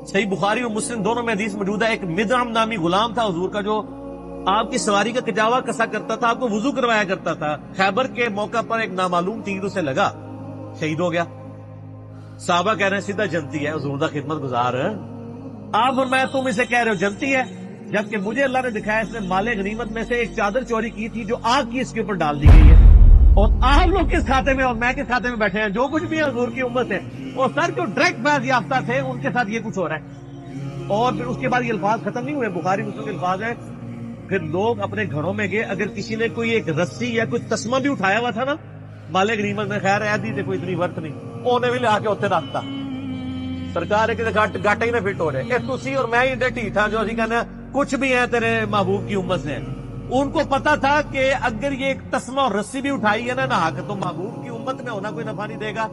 صحیح بخاری اور مسلم دونوں میں حدیث موجود ہے، ایک مدعم نامی غلام تھا حضور کا، جو آپ کی سواری کا کجاوا کسا کرتا تھا، آپ کو وضو کروایا کرتا تھا۔ خیبر کے موقع پر ایک نامعلوم تیر اسے لگا، شہید ہو گیا۔ صحابہ کہہ رہے ہیں سیدھا جنتی ہے، حضور دا خدمت گزار ہے۔ آپ فرمایا تم اسے کہہ رہے ہو جنتی ہے، جبکہ مجھے اللہ نے دکھایا اس نے مال غنیمت میں سے ایک چادر چوری کی تھی جو آگ کی اس کے اوپر ڈال دی گئی ہے، اور آپ لوگ کس کھاتے میں اور میں کس کھاتے میں بیٹھے ہیں؟ جو کچھ بھی ہے حضور کی امت ہے، اور سر جو ڈائریکٹ فیض یافتہ تھے ان کے ساتھ یہ کچھ ہو رہا ہے۔ اور پھر اس کے بعد یہ الفاظ ختم نہیں ہوئے، بخاری مسلم کے الفاظ ہیں، پھر لوگ اپنے گھروں میں گئے، اگر کسی نے کوئی ایک رسی یا کوئی تسمہ بھی اٹھایا ہوا تھا نا مال غنیمت میں، خیر ایدی تے کوئی اتنی ورت نہیں، انہیں بھی لا کے اتنے رکھتا۔ سرکار ہے کہ گاٹا ہی نہ فٹ ہو رہے، اے تسی اور میں ہی ڈٹی تھا جو اسی کہنا کچھ بھی ہیں تیرے محبوب کی امت سے۔ ان کو پتا تھا کہ اگر یہ ایک تسمہ اور رسی بھی اٹھائی ہے نا حق، تو محبوب کی امت میں ہونا کوئی نفع نہیں دے گا۔